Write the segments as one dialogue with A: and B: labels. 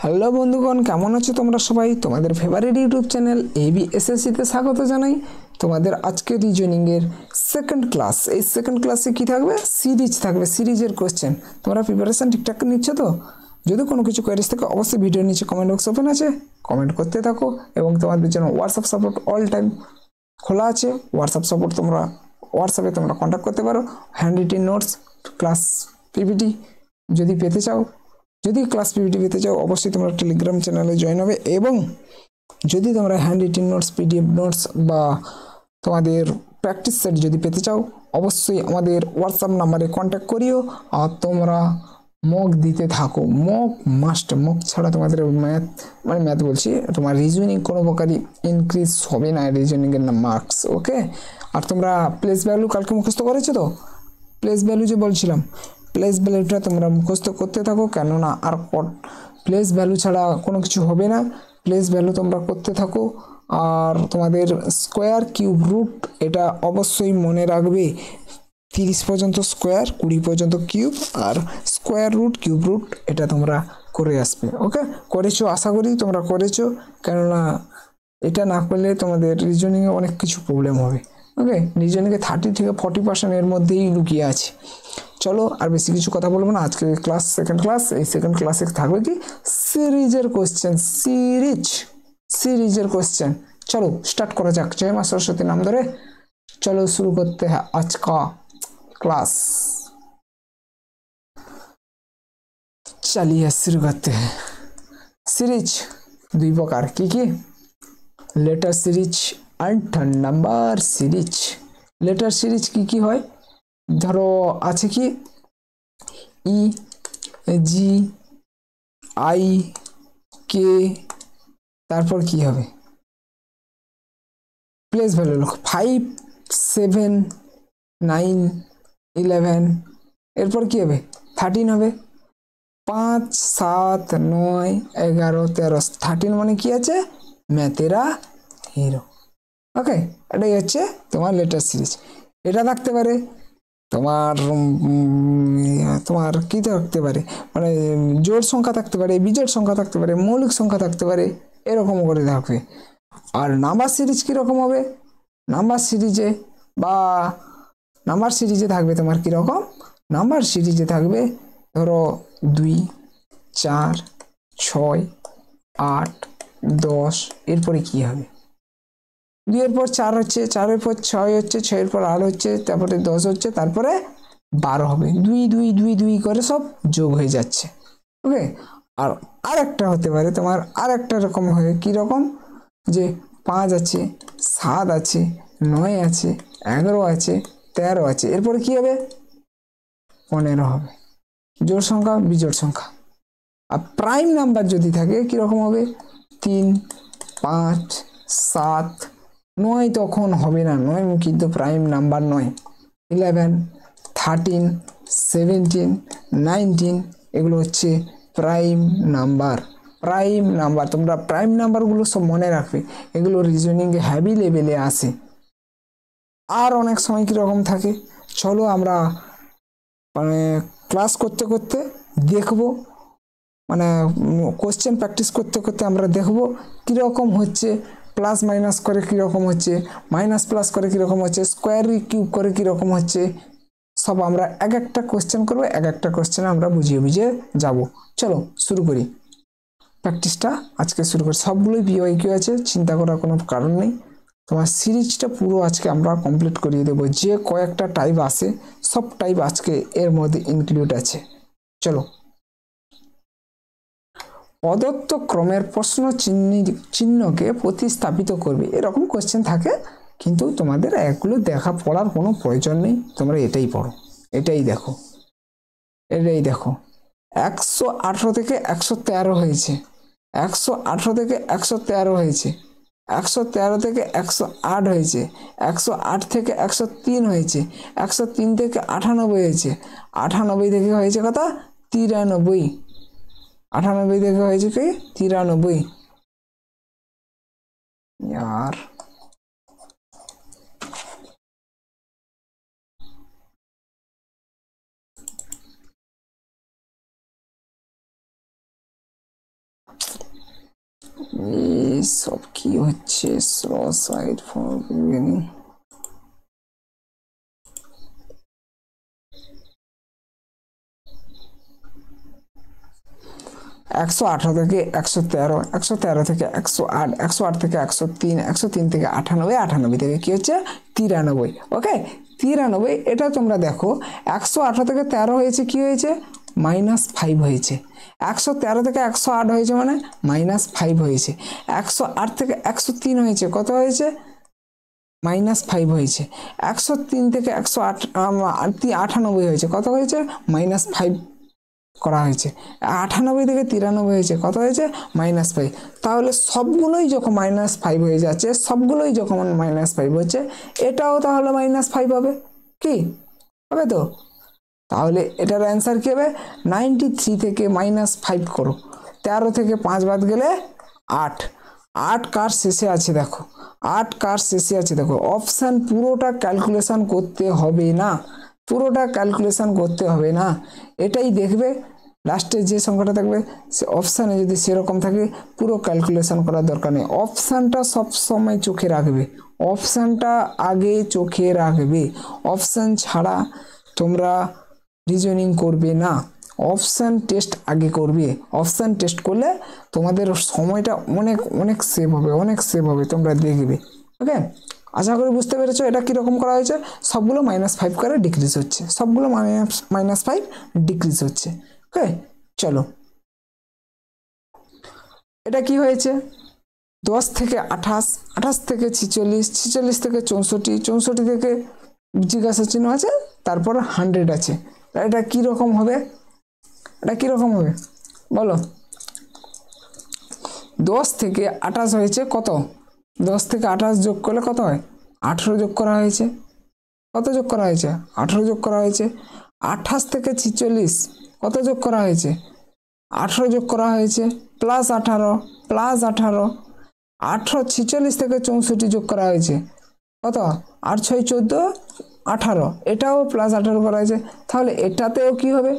A: Hello বন্ধুগণ, কেমন আছো তোমরা সবাই? তোমাদের ফেভারিট ইউটিউব চ্যানেল ABSSC তে স্বাগত জানাই। তোমাদের আজকে রিজনিং এর সেকেন্ড ক্লাস। এই সেকেন্ড ক্লাসে কি থাকবে? সিরিজ থাকবে, সিরিজের কোশ্চেন। তোমরা প্রিপারেশন ঠিকঠাক নিচ্ছ তো? যদি কোনো কিছু কোয়েরিজ থাকে অবশ্যই ভিডিওর নিচে কমেন্ট বক্স ওপেন আছে, কমেন্ট করতে থাকো। এবং তোমাদের জন্য হোয়াটসঅ্যাপ সাপোর্ট অল টাইম খোলা আছে। হোয়াটসঅ্যাপ সাপোর্ট তোমরা হোয়াটসঅ্যাপে তোমরা কন্ট্যাক্ট করতে পারো। Hand written notes, class PPT যদি পেতে চাও, যদি ক্লাস পিপিটি পেতে চাও অবশ্যই তোমরা টেলিগ্রাম চ্যানেলে জয়েন হবে। এবং যদি তোমরা hand written notes, PDF notes বা তোমাদের প্র্যাকটিস সেট যদি পেতে চাও অবশ্যই আমাদের হোয়াটসঅ্যাপ নাম্বারে কন্ট্যাক্ট করিও। আর তোমরা মক দিতে থাকো, মক মাস্ট। মক ছাড়া তোমাদের ম্যাথ বলছি, তোমার রিজনিং কোনো প্রকারই ইনক্রিজ হবে না, রিজনিংয়ের না মার্কস। ওকে, আর তোমরা প্লেস ভ্যালু কালকে মুখস্থ করেছো তো? প্লেস ভ্যালু যে বলছিলাম, প্লেস ভ্যালুটা তোমরা মুখস্থ করতে থাকো, কেননা আর প্লেস ভ্যালু ছাড়া কোনো কিছু হবে না। প্লেস ভ্যালু তোমরা করতে থাকো। আর তোমাদের স্কোয়ার কিউব রুট এটা অবশ্যই মনে রাখবে। 30 পর্যন্ত স্কোয়ার, 20 পর্যন্ত কিউব, আর স্কোয়ার রুট কিউব রুট এটা তোমরা করে আসবে। ওকে, করেছো, আশা করি তোমরা করেছো, কেননা এটা না করলে তোমাদের রিজনিংয়ে অনেক কিছু প্রবলেম হবে। ওকে, রিজনিংয়ে 30 থেকে 40% এর মধ্যেই লুকিয়ে আছে। চলো আর বেশি কিছু কথা বলবো না। আজকে ক্লাস সেকেন্ড ক্লাস, এই সেকেন্ড ক্লাসে থাকবে কি সিরিজের কোশ্চেন, সিরিজের কোশ্চেন। চলো স্টার্ট করা যাক। জয় মা সরস্বতী নাম ধরে चलो शुरू करते हैं आज का क्लास। चलिए शुरू करते हैं। सीरीज दुई प्रकार की letter series and number series. Letter series की হয় ধরো আছে কি ই জি আই কে, তারপর কি হবে প্লেস ভ্যালু লেখো 5 7 9 11, এরপর কি হবে 13 হবে। 5 7 9 11 13, 13 মানে কি আছে ম্যাথেরা হিরো। ওকে, এটাই হচ্ছে তোমার লেটার সিরিজ। এটা থাকতে পারে তোমার তোমার কি থাকতে পারে, মানে জোড় সংখ্যা থাকতে পারে, বিজোড় সংখ্যা থাকতে পারে, মৌলিক সংখ্যা থাকতে পারে, এরকম করে থাকবে। আর নাম্বার সিরিজ কিরকম হবে? নাম্বার সিরিজে থাকবে তোমার কিরকম, নাম্বার সিরিজে থাকবে ধরো 2 4 6 8 10, এরপরে কি হবে 2 এর পর 4 হচ্ছে, 4 এর পর 6 হচ্ছে, 6 এর পর 8 হচ্ছে, তারপরে 10 হচ্ছে, তারপরে 12 হবে। 2 2 2 2 করে সব যোগ হয়ে যাচ্ছে। ওকে, আর আরেকটা হতে পারে তোমার আরেকটা রকম হয়, কি রকম যে 5 আছে, 7 আছে, 9 আছে, 11 আছে, 13 আছে, এরপরে কি হবে 15 হবে। জোড় সংখ্যা বিজোড় সংখ্যা। আর প্রাইম নাম্বার যদি থাকে কিরকম হবে 3 5 7 9, তখন হবে না, 9 কিন্তু প্রাইম নাম্বার নয়। 11 13 17 19 এগুলো হচ্ছে প্রাইম নাম্বার। প্রাইম নাম্বার, তোমরা প্রাইম নাম্বারগুলো সব মনে রাখবে, এগুলো রিজনিংয়ে হ্যাভি লেভেলে আসে। আর অনেক সময় কিরকম থাকে চলো আমরা মানে ক্লাস করতে করতে দেখবো, মানে কোশ্চেন প্র্যাকটিস করতে করতে আমরা দেখবো কীরকম হচ্ছে, প্লাস মাইনাস করে কীরকম হচ্ছে, মাইনাস প্লাস করে কীরকম হচ্ছে, স্কোয়ার কিউব করে কীরকম হচ্ছে, সব আমরা এক একটা কোশ্চেন করবো, এক একটা কোশ্চেন আমরা বুঝিয়ে বুঝিয়ে যাব। চলো শুরু করি প্র্যাকটিসটা, আজকে শুরু করি। সবগুলোই পিওয়াইকিউ আছে, চিন্তা করার কোনো কারণ নেই। তোমার সিরিজটা পুরো আজকে আমরা কমপ্লিট করিয়ে দেবো। যে কয়েকটা টাইপ আছে সব টাইপ আজকে এর মধ্যে ইনক্লুড আছে। চলো, প্রদত্ত ক্রমের প্রশ্ন চিহ্নকে প্রতিস্থাপিত করবে, এরকম কোশ্চেন থাকে, কিন্তু তোমাদের এগুলো দেখা পড়ার কোনো প্রয়োজন নেই, তোমরা এটাই পড়ো, এটাই দেখো, এটাই দেখো। 118 থেকে 113 হয়েছে, 118 থেকে 113 হয়েছে, 113 থেকে 108 হয়েছে, 108 থেকে 103 হয়েছে, 103 থেকে 98 হয়েছে, 98 থেকে হয়েছে কত 93, 98 থেকে হয়েছে কি 93। यार সব কি হচ্ছে? Slow side for beginning. একশো আঠারো থেকে 113, 113 থেকে 108, 108 থেকে 103, 103 থেকে 98, 98 থেকে কি হচ্ছে 93। ওকে, 93। এটা তোমরা দেখো 118 থেকে 13 হয়েছে, কি হয়েছে -5 হয়েছে। 113 থেকে 108 হয়েছে মানে -5 হয়েছে। 108 থেকে 103 হয়েছে, কত হয়েছে -5 হয়েছে। 103 থেকে 198 হয়েছে, কত হয়েছে -5 করা হয়েছে। 98 থেকে 93 হয়েছে, কত হয়েছে -5। তাহলে সবগুলোই যখন -5 হয়ে যাচ্ছে, সবগুলোই যখন -5 হচ্ছে, এটাও তাহলে -5 হবে, কি হবে তো? তাহলে এটার অ্যান্সার কি হবে? 93 থেকে -5 করো, 13 থেকে 5 বাদ গেলে 8। 8 কার শেষে আছে দেখো, 8 কার শেষে আছে দেখো। অপশান পুরোটা ক্যালকুলেশন করতে হবে না, পুরোটা ক্যালকুলেশন করতে হবে না। এটাই দেখবে লাস্টে যে সংখ্যাটা থাকবে সে অপশানে যদি সেরকম থাকে, পুরো ক্যালকুলেশন করার দরকার নেই। অপশানটা সবসময় চোখে রাখবে, অপশানটা আগে চোখে রাখবে। অপশান ছাড়া তোমরা রিজনিং করবে না, অপশান টেস্ট আগে করবে। অপশান টেস্ট করলে তোমাদের সময়টা অনেক অনেক সেভ হবে, অনেক সেভ হবে, তোমরা দেখবে। ওকে, আশা করি বুঝতে পেরেছো এটা কীরকম করা হয়েছে। সবগুলো -5 করে ডিক্রিজ হচ্ছে, সবগুলো -5 ডিক্রিজ হচ্ছে। ওকে, চলো এটা কি হয়েছে? 10 থেকে 28, 28 থেকে 46, 46 থেকে 64, 64 থেকে জিজ্ঞাসা চিহ্ন আছে, তারপর 100 আছে। এটা কি রকম হবে? এটা কি রকম হবে বলো? 10 থেকে 28 হয়েছে কত? 10 থেকে 28 যোগ করলে কত হয়? 18 যোগ করা হয়েছে। কত যোগ করা হয়েছে? 18 যোগ করা হয়েছে। 28 থেকে 46 কত যোগ করা হয়েছে? 18 যোগ করা হয়েছে, প্লাস 18, প্লাস 18। 18, 46 থেকে 64 যোগ করা হয়েছে, কত? 8 6 14, 18। এটাও প্লাস 18 করা হয়েছে। তাহলে এটাতেও কি হবে?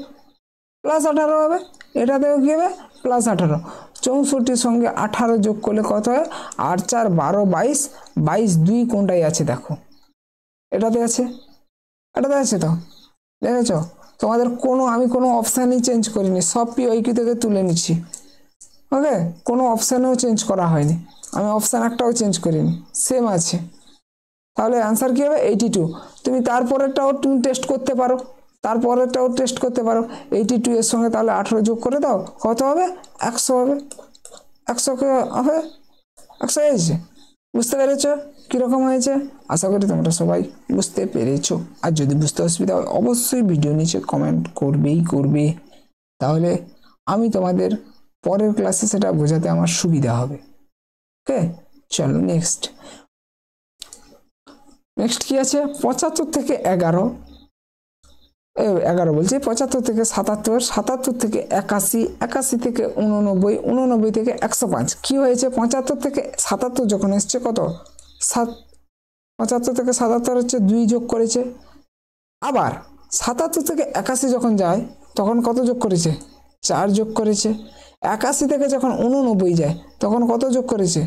A: প্লাস 18 হবে। এটাতেও কি হবে? প্লাস 18। 64 সঙ্গে 18 যোগ করলে কত হয়? 8 4 12, 22, 22 2 কোনটাই আছে দেখো? এটাতে আছে, এটাতে আছে তো, দেখেছ? তোমাদের আমি কোনো অপশানই চেঞ্জ করিনি, সব পিওইকিউ থেকে তুলে নিচ্ছি। ওকে, কোনো অপশানেও চেঞ্জ করা হয়নি, আমি অপশান একটাও চেঞ্জ করিনি, সেম আছে। তাহলে অ্যান্সার কী হবে? 82। তুমি তারপরেরটাও তুমি টেস্ট করতে পারো, তারপরেরটাও টেস্ট করতে পারো। 82 এর সঙ্গে তাহলে 18 যোগ করে দাও, কত হবে? 100 হবে। 100 হবে, 100 হয়েছে। বুঝতে পেরেছো কীরকম হয়েছে? আশা করি তোমরা সবাই বুঝতে পেরেছো। আর যদি বুঝতে অসুবিধা হয় অবশ্যই ভিডিও নিচে কমেন্ট করবে, তাহলে আমি তোমাদের পরের ক্লাসে সেটা বোঝাতে আমার সুবিধা হবে। ওকে, চলো নেক্সট কি আছে? 75 থেকে 11, 11 বলছি, 75 থেকে 77, 77 থেকে 81, 81 থেকে 89, 89 থেকে 105। কি হয়েছে? 75 থেকে 77 যখন এসছে কত? 75 থেকে 77 হচ্ছে 2 যোগ করেছে। আবার 77 থেকে 81 যখন যায় তখন কত যোগ করেছে? 4 যোগ করেছে। 81 থেকে যখন 89 যায় তখন কত যোগ করেছে?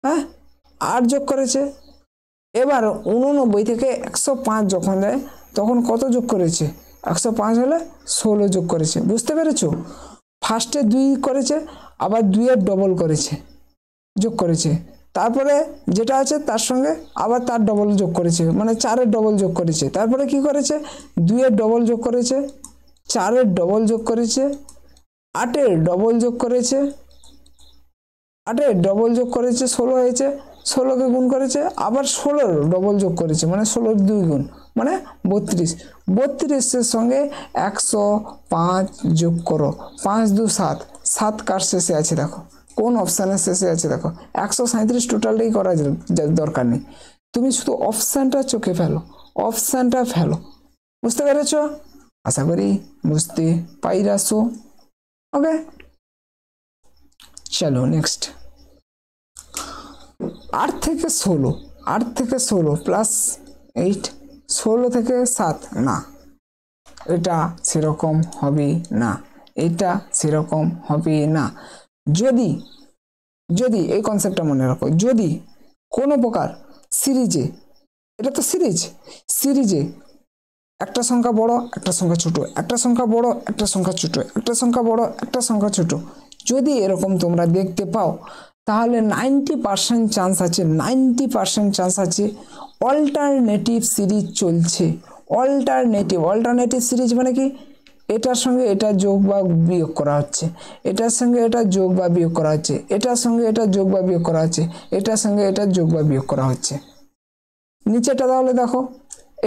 A: হ্যাঁ, 8 যোগ করেছে। এবার 89 থেকে 105 যখন যায় তখন কত যোগ করেছে? 105 হলে 16 যোগ করেছে। বুঝতে পেরেছো? ফার্স্টে 2 করেছে, আবার 2 এর ডবল করেছে, যোগ করেছে। তারপরে যেটা আছে তার সঙ্গে আবার তার ডবল যোগ করেছে, মানে 4 এর ডবল যোগ করেছে। তারপরে কি করেছে? 2 এর ডবল যোগ করেছে, 4 এর ডবল যোগ করেছে, 8 এর ডবল যোগ করেছে, 8 এর ডবল যোগ করেছে, 16 হয়েছে। 16কে গুণ করেছে, আবার 16 ডবল যোগ করেছে, মানে 16 2 গুণ, মানে 32। 32 সঙ্গে 105 যোগ করো, 5 2 7, 7 কার শেষে আছে দেখো? কোন অপশানের শেষে আছে দেখো? 137 টোটালটাই করা দরকার নেই, তুমি শুধু অপশানটা চোখে ফেলো, অপশানটা ফেলো। বুঝতে পেরেছো? আশা করি বুঝতে পাইরাছো। ওকে, চলো নেক্সট। 8 থেকে 16, 8 থেকে 16 প্লাস 8, 16 থেকে 7, না, এটা সেরকম হবে না, এটা সেরকম হবে না। যদি যদি এই কনসেপ্টটা মনে রাখো, যদি কোনো প্রকার সিরিজে, এটা তো সিরিজে একটা সংখ্যা বড় একটা সংখ্যা ছোট, একটা সংখ্যা বড় একটা সংখ্যা ছোট, একটা সংখ্যা বড় একটা সংখ্যা ছোট, যদি এরকম তোমরা দেখতে পাও, তাহলে 90% চান্স আছে, 90% চান্স আছে অল্টারনেটিভ সিরিজ চলছে। অল্টারনেটিভ সিরিজ মানে কি, এটার সঙ্গে এটা যোগ বা বিয়োগ করা হচ্ছে, এটার সঙ্গে এটা যোগ বা বিয়োগ করা হচ্ছে, এটার সঙ্গে এটা যোগ বা বিয়োগ করা হচ্ছে, এটার সঙ্গে এটা যোগ বা বিয়োগ করা হচ্ছে। নিচেটা তাহলে দেখো,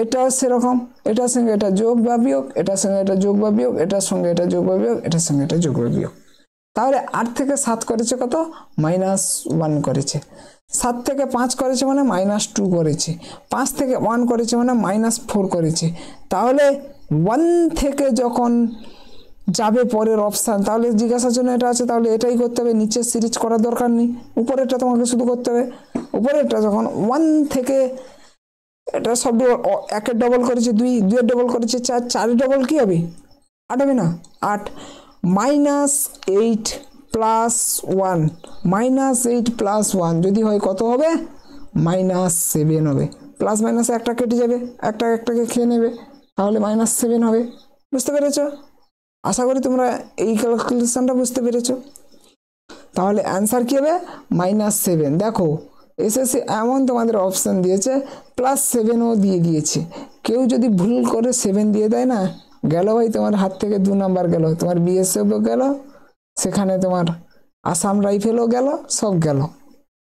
A: এটাও সেরকম, এটার সঙ্গে এটা যোগ বা বিয়োগ, এটার সঙ্গে এটা যোগ বা বিয়োগ, এটার সঙ্গে এটা যোগ বা বিয়োগ, এটার সঙ্গে এটা যোগ বা বিয়োগ। তাহলে 8 থেকে 7 করেছে কত, -1 করেছে। 7 থেকে 5 করেছে মানে -2 করেছে। 5 থেকে 1 করেছে মানে -4 করেছে। তাহলে 1 থেকে যখন যাবে পরের অপশান, তাহলে জিজ্ঞাসার জন্য এটা আছে, তাহলে এটাই করতে হবে, নিচের সিরিজ করার দরকার নেই, উপরেরটা তোমাকে শুধু করতে হবে। উপরেরটা যখন 1 থেকে, এটা সব একের ডবল করেছে 2, 2 এর ডবল করেছে 4, 4 এর ডবল কি হবে, 8 হবে না, 8 -8 + 1, -8 + 1 যদি হয় কত হবে, -7 হবে। প্লাস মাইনাসে একটা কেটে যাবে, একটাকে খেয়ে নেবে, তাহলে -7 হবে। বুঝতে পেরেছো? আশা করি তোমরা এই ক্যালকুলেশনটা বুঝতে পেরেছো। তাহলে অ্যান্সার কি হবে, -7। দেখো এসএসসি এমন তোমাদের অপশান দিয়েছে, +7ও দিয়ে দিয়েছে। কেউ যদি ভুল করে 7 দিয়ে দেয় না, গেল ভাই তোমার হাত থেকে 2 নাম্বার গেল, তোমার বিএসএফও গেল, সেখানে তোমার আসাম রাইফেলও গেল, সব গেল।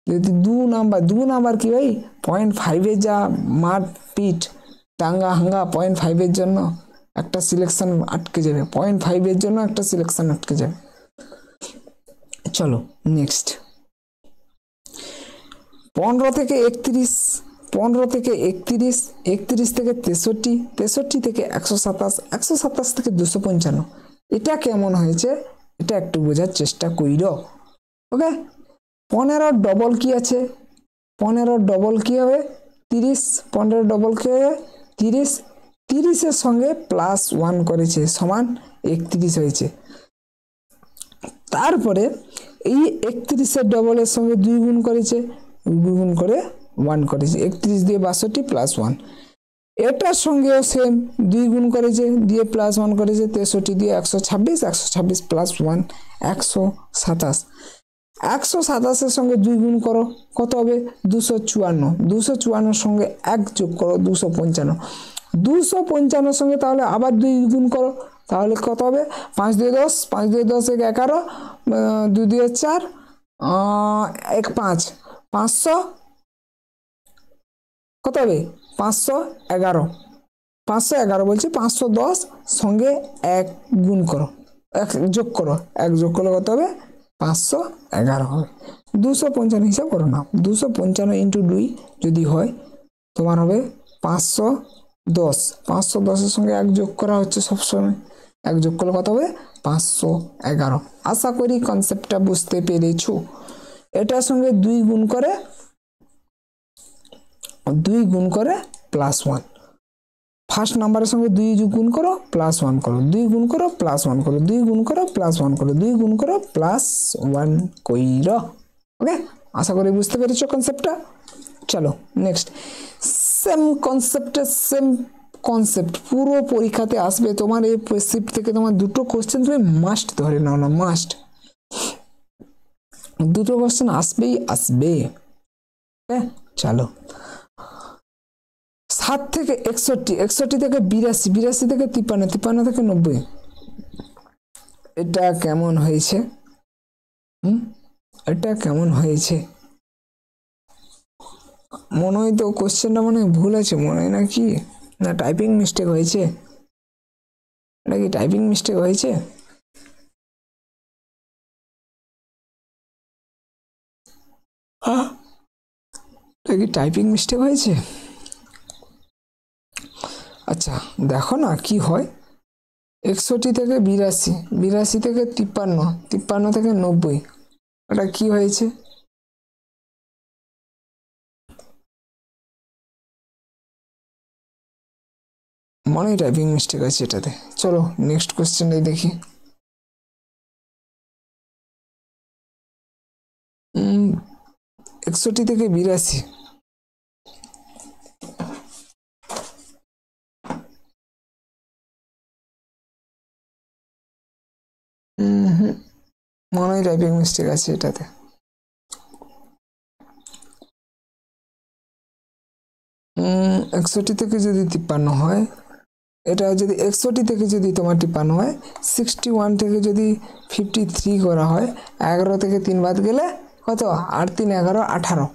A: যদি 2 নাম্বার কি ভাই, 0.5-এর যা মারপিট দাঙ্গা হাঙ্গা, 0.5-এর জন্য একটা সিলেকশন আটকে যাবে, 0.5-এর জন্য একটা সিলেকশন আটকে যাবে। চলো নেক্সট, 15 থেকে 31, 15 থেকে 31, 31 থেকে 63, 63 থেকে 127, 127 থেকে 255, এটা কেমন হয়েছে এটা একটু বোঝার চেষ্টা কইরো। ওকে, 15 ডবল কি আছে, 15 ডবল কি হবে 30, 15 ডবল কি হবে 30, 30-এর সঙ্গে +1 করেছে সমান 31 হয়েছে। তারপরে এই 31-এর ডবলের সঙ্গে 2 গুণ করেছে, 2 গুণ করে 1 করেছে, 31 দিয়ে 62 +1। এটার সঙ্গেও সেম 2 গুণ করেছে, দিয়ে +1 করেছে, 63 দিয়ে 126, 126 + 1 127। 127-এর সঙ্গে 2 গুণ করো, কত হবে 254, 254-এর সঙ্গে 1 যোগ করো 255, 255-এর সঙ্গে তাহলে আবার 2 গুণ করো, তাহলে কত হবে 5 দিয়ে 10, 5 দিয়ে 10 11, 2 দিয়ে 4, 1 5, 500 কত হবে 511, 511 বলছি, 510 সঙ্গে 1 গুণ করো, 1 যোগ করো, 1 যোগ করলে কত হবে 511 হবে। 255 হিসাব করো না, 255 × 2 যদি হয় তোমার হবে 510, 510-এর সঙ্গে 1 যোগ করা হচ্ছে সবসময়, 1 যোগ করলে কত হবে 511। আশা করি কনসেপ্টটা বুঝতে পেরেছো। এটার সঙ্গে 2 গুণ করে +1, ফার্স্ট নাম্বারের সঙ্গে 2 গুণ করো +1 করো, 2 গুণ করো +1 করো, 2 গুণ করো +1 করো, 2 গুণ করো +1 কইরো। ওকে, আশা করি বুঝতে পেরেছো কনসেপ্টটা। চলো নেক্সট, সেম কনসেপ্ট পুরো পরীক্ষাতে আসবে তোমার। এই শিফট থেকে তোমার 2টো কোশ্চেন তুমি মাস্ট ধরে নাও না, মাস্ট 2টো কোশ্চেন আসবে। চলো, 7 থেকে 61, 61 থেকে 82, 82 থেকে 53, 53 থেকে 90, এটা কেমন হয়েছে, এটা কেমন হয়েছে? মনে হয় তো কোশ্চেনটা মনে হয় ভুল আছে, মনে হয় নাকি, না টাইপিং মিস্টেক হয়েছে, এটা কি টাইপিং মিস্টেক হয়েছে? এটা কি টাইপিং মিস্টেক হয়েছে? আচ্ছা দেখো না কি হয়, 61 থেকে 82, 82 থেকে 53, 53 থেকে 90, এটা কি হয়েছে? মনে হয় টাইপিং মিস্টেক আছে এটাতে। চলো নেক্সট কোশ্চেনটাই দেখি। 61 থেকে 82, মনে হয় টাইপিং মিস্টেক আছে এটাতে। 61 থেকে যদি 53 হয়, এটা যদি 61 থেকে যদি তোমার 53 হয়, 61 থেকে যদি 53 করা হয়, 11 থেকে 3 বাদ গেলে কত? 8 3 11 18,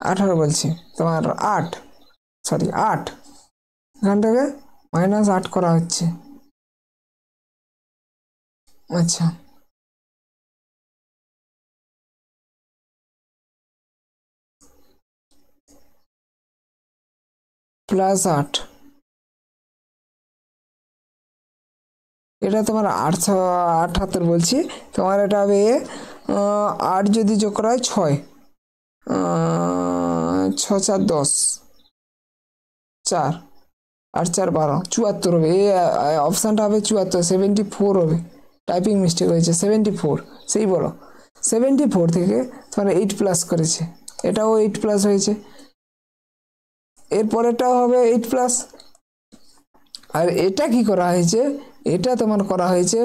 A: 18 বলছি তোমার 8, সরি 8, এখান থেকে -8 করা হচ্ছে। আচ্ছা, +8, এটা তোমার 878 বলছি। তোমার এটা হবে 8 যদি যোগ করা হয় 6, 6 4 10, 4 8 4 12, 74 হবে। এই অপশানটা হবে 74, 74 হবে। টাইপিং মিস্টেক হয়েছে, 74 সেই বলো। 74 থেকে তোমার 8 প্লাস করেছে, এটাও 8 প্লাস হয়েছে, এরপরেটাও হবে 8 প্লাস। আর এটা কি করা হয়েছে? এটা তোমার করা হয়েছে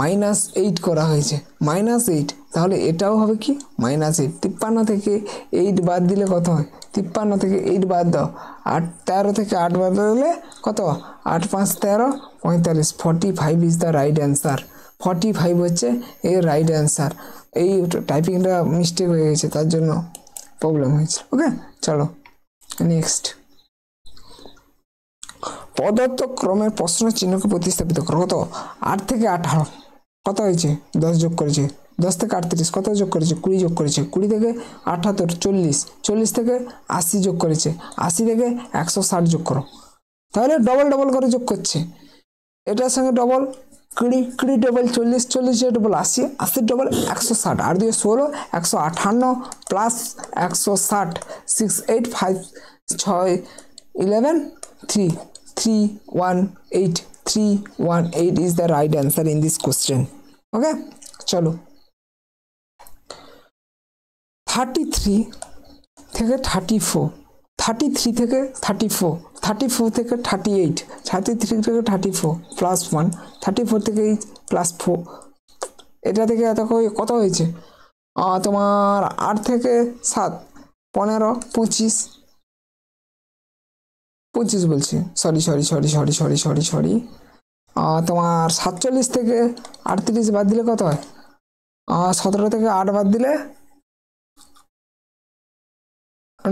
A: -8 করা হয়েছে, -8। তাহলে এটাও হবে কি -8। 53 থেকে 8 বাদ দিলে কত হয়? 53 থেকে 8 বাদ দাও, 8 13 থেকে 8 বাদ দিলে কত? 8 5 13 45, 45 ইজ দ্য রাইট অ্যান্সার। 45 হচ্ছে এর রাইট অ্যান্সার। এই টাইপিংটা মিস্টেক হয়ে গেছে, তার জন্য প্রবলেম হয়েছে। ওকে, চলো নেক্সট। পদার্থ ক্রমের প্রশ্ন চিহ্নকে প্রতিস্থাপিত করো। কত? 8 থেকে 18 কত হয়েছে? 10 যোগ করেছে। 10 থেকে 38 কত যোগ করেছে? 20 যোগ করেছে। 20 থেকে 78 40, 40 থেকে 80 যোগ করেছে। 80 থেকে 160 যোগ করো। তাহলে ডবল ডবল করে যোগ করছে, এটার সঙ্গে double 20, 20 double 40, 40 double 80, 80 double 160, R 2 16, 158 plus 160, 6 8 5 6 11 3 318, 318 is the right answer in this question. Okay, চলো 33 থেকে 34, 33 থেকে 34, 34 থেকে 38, 33 থেকে 34 প্লাস 1, 34 থেকে 8 প্লাস 4, এটা থেকে এত কত হয়েছে? তোমার 8 থেকে 7 15 25, 25 বলছি, sorry sorry sorry sorry sorry sorry sorry তোমার 47 থেকে 38 বাদ দিলে কত হয়? 17 থেকে 8 বাদ দিলে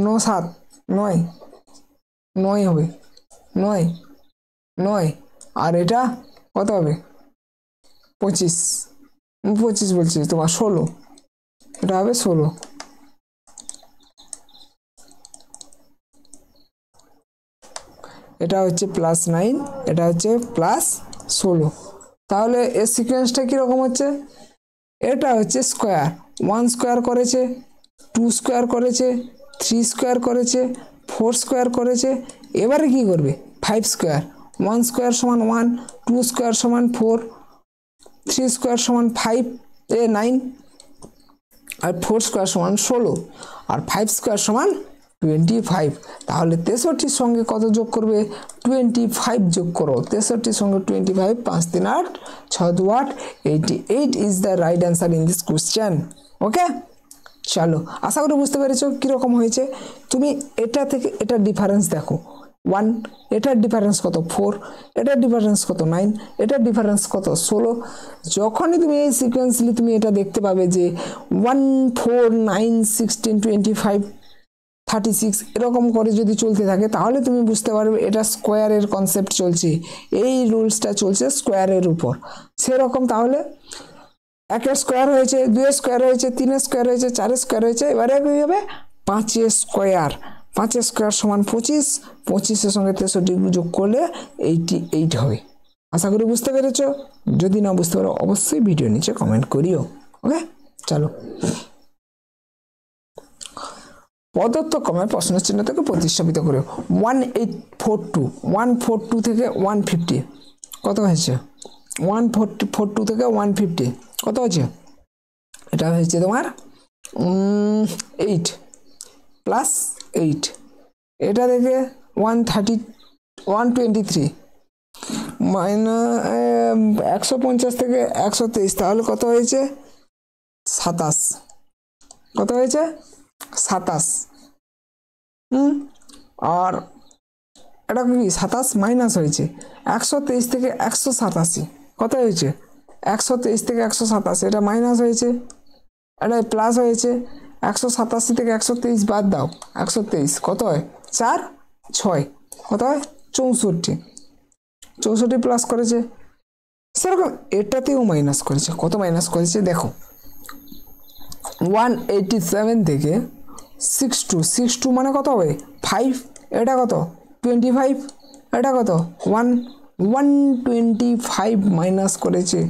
A: 9 7 9 9 হবে, 9 9, আর এটা কত হবে? 25 25 বলছি তোমার 16, এটা হবে 16। এটা হচ্ছে +9, এটা হচ্ছে +16। তাহলে এর সিকোয়েন্সটা কীরকম হচ্ছে? এটা হচ্ছে স্কোয়ার, 1 স্কোয়ার করেছে, 2 স্কোয়ার করেছে, 3 স্কোয়ার করেছে, 4 স্কোয়ার করেছে। এবারে কি করবে? 5 স্কোয়ার। 1 স্কোয়ার সমান 1, 2 স্কোয়ার সমান 4, 3 স্কোয়ার সমান 5 9, আর 4 স্কোয়ার সমান 16, আর 5 স্কোয়ার সমান 25। তাহলে 63 সঙ্গে কত যোগ করবে? 25 যোগ করো। 63 সঙ্গে 25, 5 3 8, 6 2 8, 88 is the right answer in this question. Okay, চলো আশা করি বুঝতে পেরেছো কীরকম হয়েছে। তুমি এটা থেকে এটার ডিফারেন্স দেখো, 1, এটার ডিফারেন্স কত? 4, এটার ডিফারেন্স কত? 9, এটার ডিফারেন্স কত? 16। যখনই তুমি এই সিকোয়েন্সলি তুমি এটা দেখতে পাবে যে 1 4 9 16 25 36 এরকম করে যদি চলতে থাকে, তাহলে তুমি বুঝতে পারবে এটা স্কোয়ারের কনসেপ্ট চলছে, এই রুলসটা চলছে স্কোয়ারের উপর। সেরকম তাহলে 1 স্কোয়ার হয়েছে, 2 স্কোয়ার হয়েছে, 3 স্কোয়ার হয়েছে, 4 স্কোয়ার হয়েছে, এবারে কি হবে? 5 স্কোয়ার। 5 স্কোয়ার সমান 25, 25-এর সঙ্গে 63 যোগ করলে 88 হবে। আশা করি বুঝতে পেরেছো। যদি না বুঝতে পারো অবশ্যই ভিডিও নিচে কমেন্ট করিও। ওকে, চলো পদার্থ ক্রমের প্রশ্ন চিহ্ন থেকে প্রতিস্থাপিত করে 1842, 142 থেকে 150 কত হয়েছে? 142 থেকে 150 কত হয়েছে? এটা হচ্ছে তোমার 8 প্লাস 8, এটা দেখে 123 মাইনাস 150 থেকে 123, তাহলে কত হয়েছে 27, কত হয়েছে 27। আর এটা কি 27 মাইনাস হয়েছে 123 থেকে 187, কত হয়েছে 123 থেকে 187, এটা মাইনাস হয়েছে, এটা প্লাস হয়েছে। 187 থেকে 123 বাদ দাও, 123 কত হয় 4 6, কত হয় 64 প্লাস করেছে। সেরকম এটাতেও মাইনাস করেছে, কত মাইনাস করেছে দেখো, 187 থেকে 62 মানে কত হবে 5, এটা কত 25, এটা কত 125 মাইনাস করেছে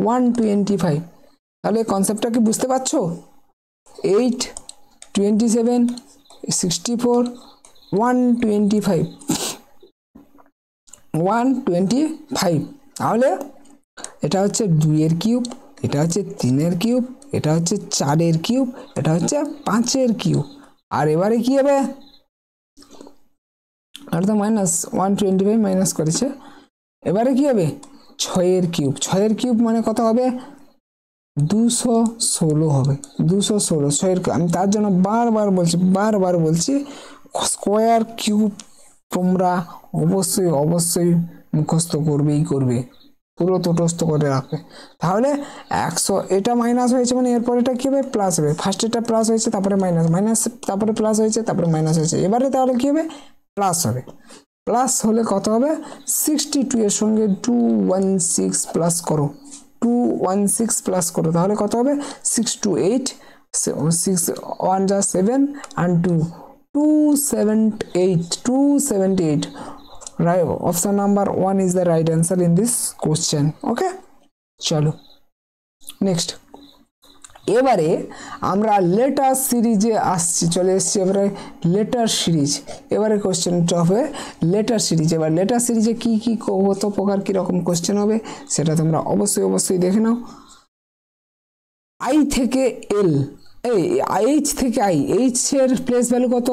A: 125। তাহলে কনসেপ্টটা কি বুঝতে পারছো? 8 27 64 125, তাহলে এটা হচ্ছে 2 এর কিউব, এটা হচ্ছে 3 এর কিউব, এটা হচ্ছে 4 এর কিউব, এটা হচ্ছে 5 এর কিউব। আর এবারে কি হবে, আর তো মাইনাস 125 মাইনাস করেছে, এবারে কি হবে 6 এর কিউব, 6 এর কিউব মানে কত হবে 216 হবে, 216 6 এর, আমি তার জন্য বারবার বলছি স্কোয়ার কিউব তোমরা অবশ্যই মুখস্থ করবে, পুরো তটস্থ করে রাখবে। তাহলে 100, এটা মাইনাস হয়েছে মানে এরপর এটা কি হবে প্লাস হবে, ফার্স্ট এটা প্লাস হয়েছে তারপরে মাইনাস তারপরে প্লাস হয়েছে তারপরে মাইনাস হয়েছে, এবারে তাহলে কি হবে প্লাস হবে, প্লাস হলে কত হবে 62 এর সঙ্গে 216 প্লাস করো, 216 প্লাস করো, তাহলে কত হবে 628, 6 1 যা 7 and 278, right? Option number 1 is the right answer in this question. Okay, চলো নেক্সট। এবারে আমরা লেটার সিরিজে চলে এসেছি, এবারে লেটার সিরিজ, এবারে কোশ্চেনটা হবে লেটার সিরিজ। এবার লেটার সিরিজে কি কি কত প্রকার কিরকম কোশ্চেন হবে সেটা তোমরা অবশ্যই দেখে নাও। আই থেকে এল, এইচ থেকে আই, এইচ এর প্লেস ভ্যালু কত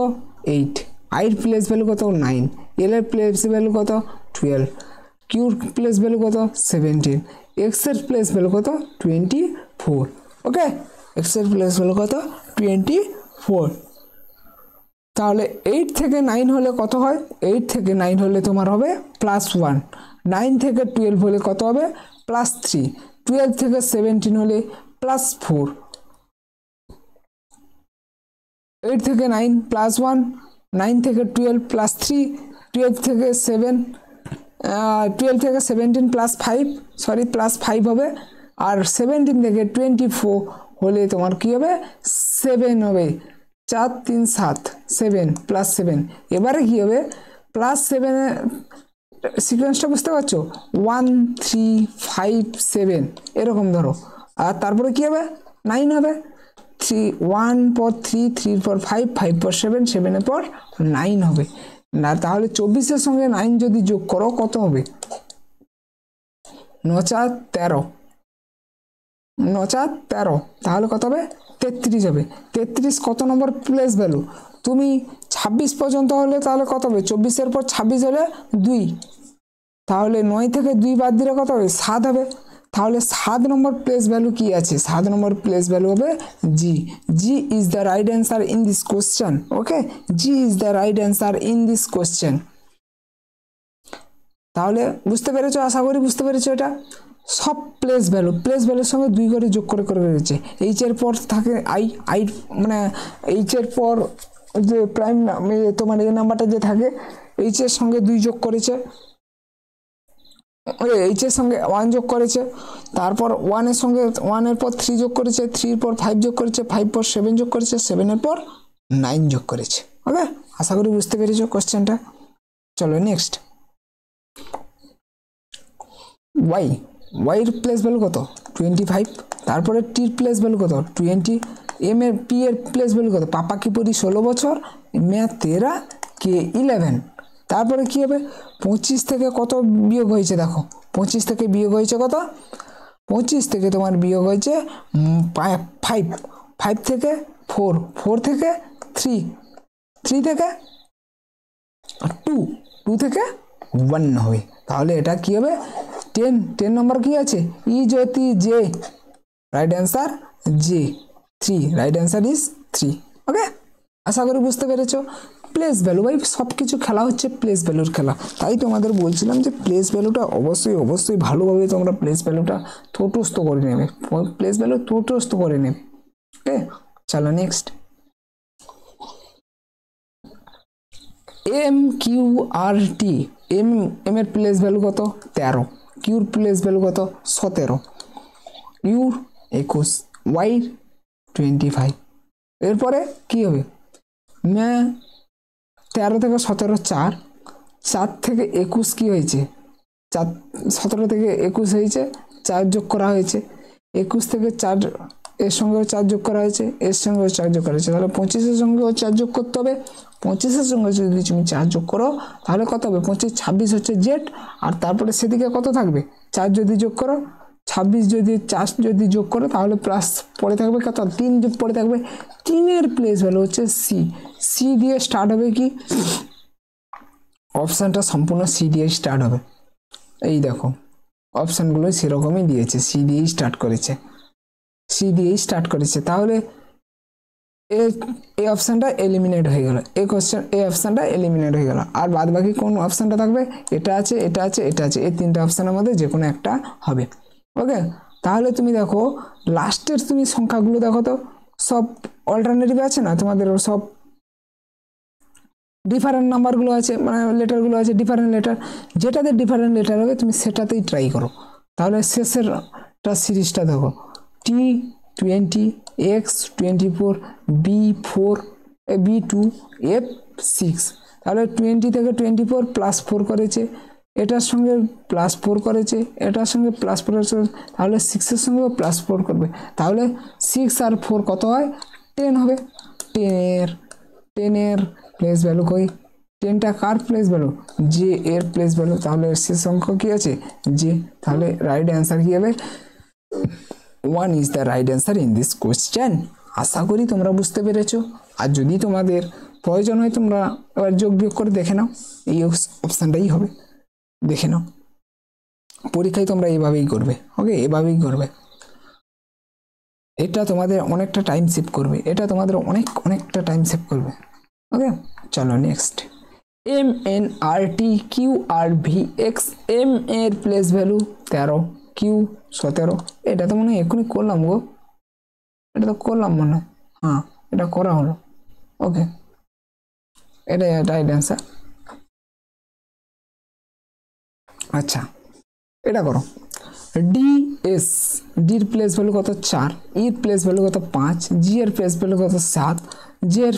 A: 8, আই এর প্লেস ভ্যালু কত 9, এল এর প্লেস ভ্যালু কত 12, কিউর প্লেস ভ্যালু কত 17, এক্স এর প্লেস ভ্যালু কত 24। ওকে, এক্স এর প্লেস ভ্যালু কত 24। তাহলে 8 থেকে 9 হলে কত হয়, 8 থেকে 9 হলে তোমার হবে +1, 9 থেকে 12 হলে কত হবে +3, 12 থেকে 17 হলে +4, 8 থেকে 9 +1, 9 থেকে 12 +3, 12 থেকে 17 +5 হবে, আর 17 থেকে 24 হলে তোমার কি হবে 7 হবে, 4 3 7 7 +7। এবারে কি হবে +7 এর সিকোয়েন্সটা বুঝতে পারছো, 1 3 5 7 এরকম ধরো, আর তারপরে কি হবে 9 হবে, 1 পর 3, 3 পর 5, 5 পর 7, 7 এর পর 9 হবে না। তাহলে 24 এর সঙ্গে 9 যদি যোগ করো কত হবে 9 4 13, 9 4 13, তাহলে কত হবে 33 হবে। 33 কত নম্বর প্লেস ভ্যালু, তুমি 26 পর্যন্ত হলে তাহলে কত হবে 24 এর পর 26 হলে 2, তাহলে 9 থেকে 2 বাদ দিলে কত হবে 7 হবে। তাহলে 7 নম্বর প্লেস ভ্যালু কি আছে, 7 নম্বর প্লেস ভ্যালু হবে G. G is the right answer in this question. Okay, G is the right answer in this question. তাহলে বুঝতে পেরেছো, আশা করি বুঝতে পেরেছো। এটা সব প্লেস ভ্যালুর সঙ্গে 2 করে যোগ করে রয়েছে। এইচ এর পর থাকে আই মানে এইচ এর পর যে প্রাইম তোমার এই নাম্বারটা যে থাকে এইচ এর সঙ্গে 2 যোগ করেছে, এইচ এর সঙ্গে 1 যোগ করেছে, তারপর 1 এর সঙ্গে 1 এর পর 3 যোগ করেছে, 3 এর পর 5 যোগ করেছে, 5 পর 7 যোগ করেছে, 7 এর পর 9 যোগ করেছে। ওকে, আশা করি বুঝতে পেরেছো কোশ্চেনটা। চলো নেক্সট। ওয়াই এর প্লেস ভ্যালু কত 25, তারপরে টির প্লেস ভ্যালু কত 20, এম এর পি এর প্লেস ভ্যালু কত, পাপা কি পড়ি 16 বছর, ম্যাথ 13, কে 11। তারপরে কি হবে 25 থেকে কত বিয়োগ হয়েছে দেখো, 25 থেকে বিয়োগ হয়েছে কত 25 থেকে তোমার বিয়োগ হয়েছে 5, 5 থেকে 4, 4 থেকে 3, 3 থেকে 2, 2 থেকে 1 হবে। তাহলে এটা কি হবে 10, 10 নম্বর কি আছে ই জ্যোতি জে, রাইট অ্যান্সার জে 3, রাইট অ্যান্সার ইজ 3। ওকে, আশা করি বুঝতে পেরেছো। প্লেস ভ্যালু ভাই সব কিছু খেলা হচ্ছে প্লেস ভ্যালুর খেলা, তাই তোমাদের বলছিলাম যে প্লেস ভ্যালুটা অবশ্যই ভালোভাবে তোমরা প্লেস ভ্যালুটা তটস্থ করে নেবে, প্লেস ভ্যালু তটস্থ করে নেবে। ওকে, চলো নেক্সট। এম কিউ আর টি, এম এর প্লেস ভ্যালু কত 13, কিউর প্লেস ভ্যালু কত 17, ইউর 21, ওয়াই 25। এরপরে কি হবে 13 থেকে 17 4, 4 থেকে 21 কি হয়েছে 4, 17 থেকে 21 হয়েছে 4 যোগ করা হয়েছে, 21 থেকে 4 এর সঙ্গেও 4 যোগ করা হয়েছে, এর সঙ্গেও 4 যোগ করা হয়েছে, তাহলে 25-এর সঙ্গেও 4 যোগ করতে হবে। 25-এর সঙ্গে যদি তুমি 4 যোগ করো তাহলে কত হবে 25, 26 হচ্ছে জেড, আর তারপরে সেদিকে কত থাকবে 4 যদি যোগ করো 26 যদি 4 যদি যোগ করো তাহলে প্লাস পরে থাকবে কত 3 যোগ পরে থাকবে। 3 এর প্লেস ভ্যালু হচ্ছে সি, সি দিয়ে স্টার্ট হবে কি অপশানটা সম্পূর্ণ সি দিয়ে স্টার্ট হবে। এই দেখো অপশানগুলো সেরকমই দিয়েছে, সি দিয়েই স্টার্ট করেছে, সি দিয়েই স্টার্ট করেছে। তাহলে এই অপশানটা এলিমিনেট হয়ে গেল, এই অপশানটা এলিমিনেট হয়ে গেল, আর বাদ বাকি কোন অপশানটা থাকবে এটা আছে এটা আছে এটা আছে, এই 3টে অপশানের মধ্যে যে কোনো একটা হবে। ওকে, তাহলে তুমি দেখো লাস্টের তুমি সংখ্যাগুলো দেখো তো সব অল্টারনেটিভ আছে না, তোমাদের সব ডিফারেন্ট নাম্বারগুলো আছে, মানে লেটারগুলো আছে ডিফারেন্ট লেটার, যেটাতে ডিফারেন্ট লেটার হবে তুমি সেটাতেই ট্রাই করো। তাহলে শেষেরটা সিরিজটা দেখো T20, X24, B4, B2, F6, তাহলে 20 থেকে 24 +4 করেছে, এটার সঙ্গে +4 করেছে, এটার সঙ্গে +4 করেছে, তাহলে 6-এর সঙ্গেও +4 করবে, তাহলে 6 আর 4 কত হয় 10 হবে। 10 এর প্লেস ভ্যালু কই 10টা কার প্লেস ভ্যালু জে এর প্লেস ভ্যালু, তাহলে শেষ অঙ্ক কি আছে জে, তাহলে রাইট অ্যান্সার কি হবে 1 is the right answer in this question. আশা করি তোমরা বুঝতে পেরেছো, আর যদি তোমাদের প্রয়োজন হয় তোমরা এবার যোগ বিয়োগ করে দেখে নাও, এই অপশানটাই হবে, দেখে নাও পরীক্ষায় তোমরা এভাবেই করবে। ওকে, এভাবেই করবে, এটা তোমাদের অনেকটা টাইম সেভ করবে, এটা তোমাদের অনেকটা টাইম সেভ করবে। ওকে, চলো নেক্সট। এম এন আর T Q R V x, M এর প্লেস ভ্যালু 13, কিউ 17, এটা তো মনে হয় এক্ষুনি করলাম গো, এটা তো করলাম মনে হয়, হ্যাঁ এটা করা হলো। ওকে, এটা রাইট অ্যান্সার। আচ্ছা এটা করো ডি এস, ডির প্লেস ভ্যালু কত 4, ইর প্লেস ভ্যালু কত 5, জি এর প্লেস ভ্যালু কত 7, জে এর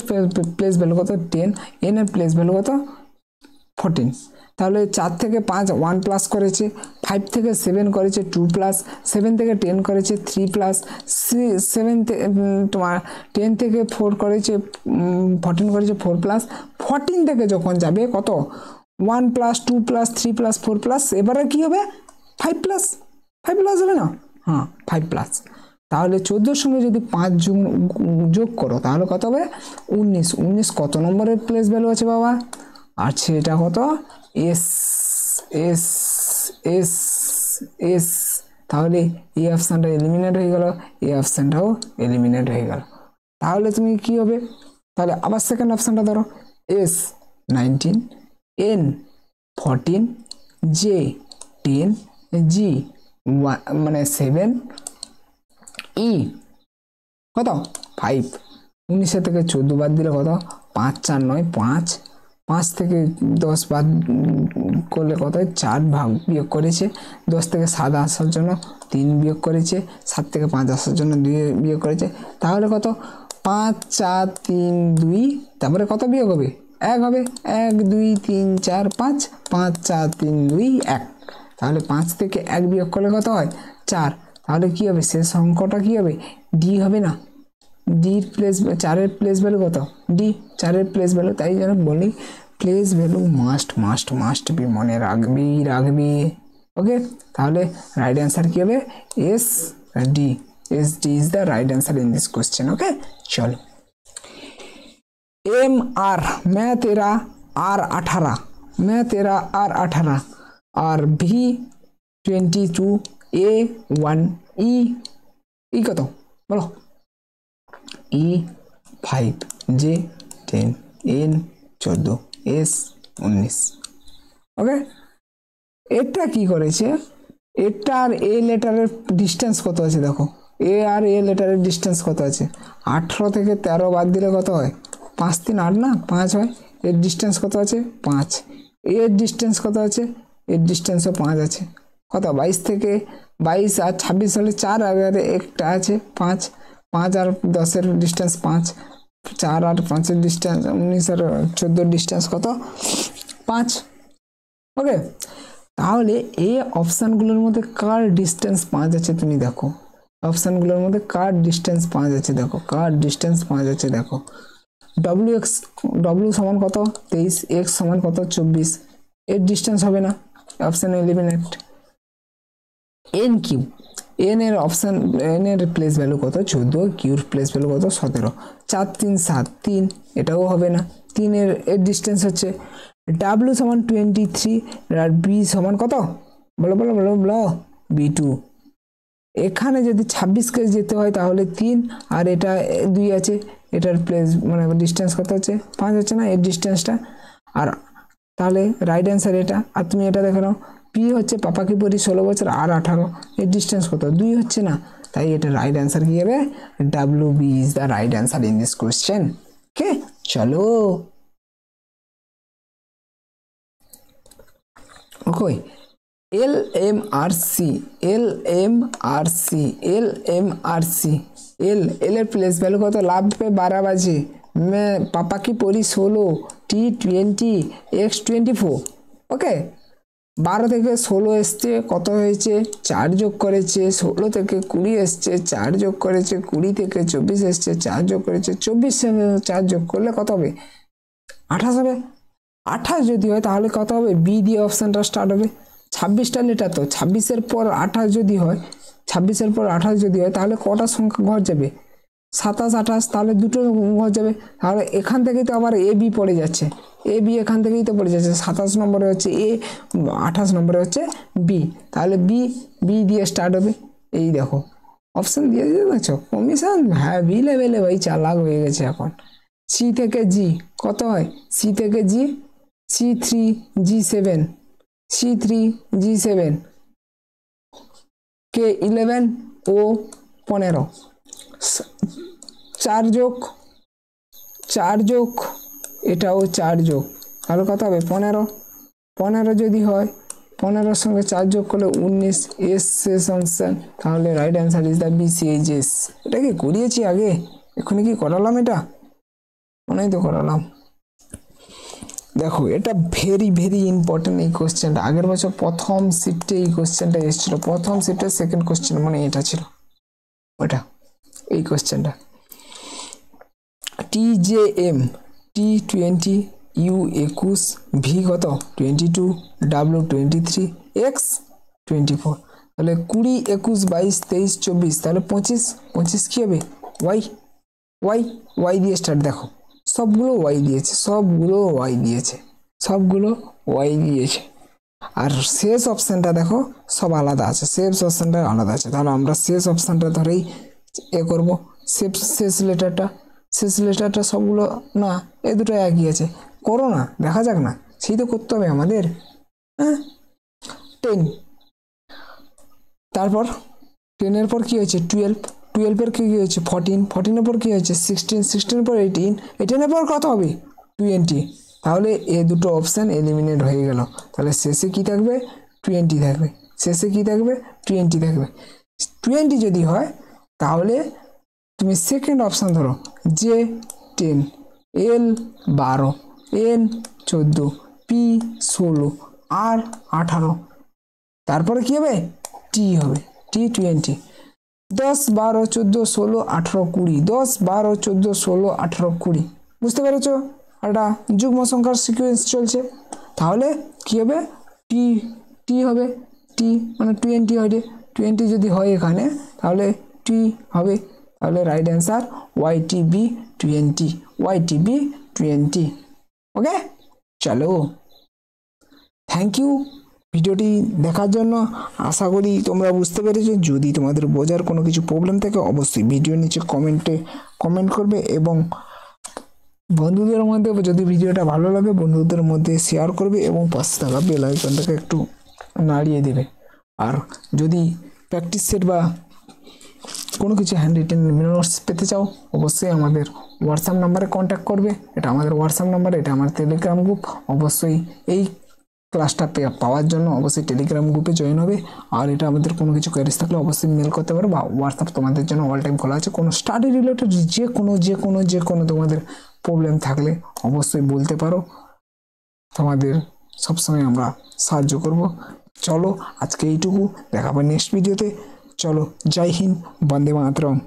A: প্লেস ভ্যালু কত 10, এন এর প্লেস ভ্যালু কত 14। তাহলে 4 থেকে 5 1 প্লাস করেছে, 5 থেকে 7 করেছে 2 প্লাস, 7 থেকে 10 করেছে 3 প্লাস, 7 তোমার 10 থেকে 4 করেছে 14 করেছে 4 প্লাস, 14 থেকে যখন যাবে কত 1 প্লাস 2 প্লাস 3 প্লাস 4 প্লাস, এবারে কি হবে 5 প্লাস, 5 প্লাস হবে না, হ্যাঁ 5 প্লাস। তাহলে 14-এর সঙ্গে যদি 5 যোগ করো তাহলে কত হবে 19, 19 কত নম্বরের প্লেস ভ্যালু আছে বাবা, আছে এটা কত এস এস এস এস, তাহলে এই অপশানটা এলিমিনেট হয়ে গেল, এই অপশানটাও এলিমিনেট হয়ে গেল। তাহলে তুমি কি হবে, তাহলে আবার সেকেন্ড অপশানটা ধরো এস 19, এন 14, জে 10, জি 1 মানে 7, ই কত 5, 19 থেকে 14 বাদ দিলে কত 5 4 9 5, 5 থেকে 10 বাদ করলে কত 4 ভাগ বিয়োগ করেছে, 10 থেকে 7 আসার জন্য 3 বিয়োগ করেছে, 7 থেকে 5 আসার জন্য 2 বিয়োগ করেছে, তাহলে কত 5 4 3 2, তারপরে কত বিয়োগ হবে 1 হবে, 1 2 3 4 5, 5 4 3 2 1, তাহলে 5 থেকে 1 বিয়োগ করলে কত হয় 4, তাহলে কি হবে শেষ অঙ্কটা কি হবে ডি হবে না, ডির প্লেস 4-এর প্লেস ভ্যালু কত ডি, 4-এর প্লেস ভ্যালু, তাই যেন বলি প্লেস ভ্যালু মাস্ট বি মনে রাখবি। ওকে, তাহলে রাইট অ্যান্সার কি হবে? S D. S D is the right answer in this question. Okay, চলো। एम आर मैं तेरा आर 18, मैं तेरा आर 18 और भी 22 ए 1 ई कत बोलो ई 5 जे 10 एन 14 एस 19। ওকে, এটা কি করেছে, এটা আর এ লেটারের ডিস্টেন্স কত আছে দেখো, এ আর এ লেটারের ডিস্টেন্স কত আছে? 18 থেকে 13 বাদ দিলে কত হয়? 5 3 8 না 5 হয়। এর ডিস্টেন্স কত আছে? 5। এর ডিস্টেন্স কত আছে? এর ডিস্টেন্সও 5 আছে। কত? 22 থেকে 22 আর 26 হলে 4, আর একটা আছে 5। 5 আর 10 এর ডিস্টেন্স 5, 4 আর 5 এর ডিস্টেন্স 19 আর 14 ডিস্টেন্স কত? 5। ওকে, তাহলে এই অপশানগুলোর মধ্যে কার ডিস্টেন্স 5 আছে তুমি দেখো, অপশানগুলোর মধ্যে কার ডিস্টেন্স 5 আছে দেখো, কার ডিস্টেন্স 5 আছে দেখো। ডব্লিউ সমান কত? 23, এক্স সমান কত? 24। এর ডিস্টেন্স হবে না, option eliminate. N Q, N এর অপশান, এন এর প্লেস ভ্যালু কত? 14, কিউর প্লেস ভ্যালু কত? 17। 4 3 7 3, এটাও হবে না। 3 এর ডিস্টেন্স হচ্ছে ডাব্লিউ সমান 23 আর বি সমান কত? বলো বলো বলো বলো, B2। এখানে যদি 26কে যেতে হয় তাহলে 3, আর এটা 2 আছে, এটার প্লেস মানে ডিস্টেন্স কত হচ্ছে? 5 হচ্ছে না এর ডিস্টেন্সটা? আর তাহলে রাইট অ্যান্সার এটা। আর তুমি এটা দেখে নাও, পি হচ্ছে পাপাকি পরি 16 বছর আর 18, এর ডিস্টেন্স কত? 2 হচ্ছে না, তাই এটা রাইট অ্যান্সার কি হবে? W B is the right answer in this question. Okay, চলো। Okay, LMRC, LMRC, LMRC, L এর প্লেস ভ্যালু কত? लाभ पे 12 बजे मैं पापा की परी 16 T20 X24। ওকে, 12 থেকে 16 এসছে, কত হয়েছে? 4 যোগ করেছে। 16 থেকে 20 এসছে, 4 যোগ করেছে। 20 থেকে 24 এসছে, 4 যোগ করেছে। 24 থেকে 4 যোগ করলে কত হবে? 28 হবে। 28 যদি হয় তাহলে কত হবে? বি দিয়ে অপশানটা স্টার্ট হবে। 26টা লেটার তো, 26-এর পর 28 যদি হয়, 26-এর পর 28 যদি হয় তাহলে কটা সংখ্যা ঘর যাবে? 27 28, তাহলে দুটো ঘর যাবে। তাহলে এখান থেকেই তো আবার এ বি পড়ে যাচ্ছে, এ বি এখান থেকেই তো পড়ে যাচ্ছে। 27 নম্বরে হচ্ছে এ, 28 নম্বরে হচ্ছে বি, তাহলে বি, বি দিয়ে স্টার্ট হবে। এই দেখো অপশান দিয়ে দিতে দেখছো, কমিশন হ্যাভি লেভেলে ভাই, চালাক হয়ে গেছে এখন। সি থেকে জি কত হয়? সি থেকে জি, C3 G7, C3 G7, কে 11 ও 15, 4 যোগ 4 যোগ, এটাও 4 যোগ, তাহলে কত হবে? 15। 15 যদি হয়, 15-এর সঙ্গে 4 যোগ করলে 19, এস শেষ অপশন, তাহলে right answer is the BCHS। এটা কি করিয়েছি আগে? এখনই কি করালাম? এটা মনেই তো করালাম। দেখো এটা ভেরি ভেরি ইম্পর্টেন্ট এই কোশ্চেনটা। আগের বছর প্রথম শিফটে এই কোশ্চেনটা এসেছিল, প্রথম শিফটের সেকেন্ড কোশ্চেন মানে এটা ছিল, ওটা এই কোশ্চেনটা। TJM T20 U21 V কত? 22 W 23 X 24, তাহলে 20 21 22 23 24, তাহলে 25। 25 কি হবে? ওয়াই, ওয়াই, ওয়াই দিয়ে স্টার্ট। দেখো সবগুলো ওয়াই দিয়েছে, সবগুলো ওয়াই দিয়েছে, সবগুলো ওয়াই দিয়েছে। আর শেষ অপশানটা দেখো সব আলাদা আছে, শেষ অপশানটা আলাদা আছে, তাহলে আমরা শেষ অপশানটা ধরেই এ করব। শেষ লেটারটা সবগুলো না, এ দুটো একই আছে, করো না, দেখা যাক না, সেই তো করতে হবে আমাদের। হ্যাঁ, 10, তারপর 10-এর পর কি হয়েছে? 12, 12-এর কি হয়েছে? 14, 14-এর পর কি হয়েছে? 16, 16-এর পর 18, 18-এর পর কত হবে? 20। তাহলে এ দুটো অপশান এলিমিনেট হয়ে গেল, তাহলে শেষে কি থাকবে? 20 থাকবে, শেষে কি থাকবে? 20 থাকবে। 20 যদি হয় তাহলে তুমি সেকেন্ড অপশান ধরো, যে 10, এল 12, এন 14, পি 16, আর 18, তারপরে কি হবে? টি হবে, T20। 10 12 14 16 18 20, 10 12 14 16 18 20, বুঝতে পেরেছ? একটা যুগ্ম সংখ্যার সিকোয়েন্স চলছে, তাহলে কি হবে? টি, টি হবে, টি টি মানে 20 হয়, 20 যদি হয় এখানে তাহলে টি হবে, তাহলে রাইট অ্যান্সার ওয়াইটিবি 20, ওয়াইটিবি 20। ওকে, চলো, থ্যাংক ইউ ভিডিওটি দেখার জন্য। আশা করি তোমরা বুঝতে পেরেছো। যদি তোমাদের বোঝার কোনো কিছু প্রবলেম থাকে অবশ্যই ভিডিওর নিচে কমেন্ট করবে, এবং বন্ধুদের মধ্যে যদি ভিডিওটা ভালো লাগে বন্ধুদের মধ্যে শেয়ার করবে, এবং পাশে থাকা বেল আইকনটাকে একটু নাড়িয়ে দেবে। আর যদি প্র্যাকটিস সেট বা কোনো কিছু হ্যান্ড রিটেন নোটস পেতে চাও অবশ্যই আমাদের হোয়াটসঅ্যাপ নাম্বারে কন্ট্যাক্ট করবে। এটা আমাদের হোয়াটসঅ্যাপ নাম্বার, এটা আমার টেলিগ্রাম গ্রুপ। অবশ্যই এই ক্লাসটা পাওয়ার জন্য অবশ্যই টেলিগ্রাম গ্রুপে জয়েন হবে। আর এটা আমাদের কোনো কিছু কোয়ারিজ থাকলে অবশ্যই মেল করতে পারো, বা হোয়াটসঅ্যাপ তোমাদের জন্য অল টাইম খোলা আছে। কোনো স্টাডি রিলেটেড যে কোনো তোমাদের প্রবলেম থাকলে অবশ্যই বলতে পারো, তোমাদের সবসময় আমরা সাহায্য করব। চলো আজকে এইটুকু, দেখাবো নেক্সট ভিডিওতে। চলো, জয় হিন্দ, বন্দে মাতরম।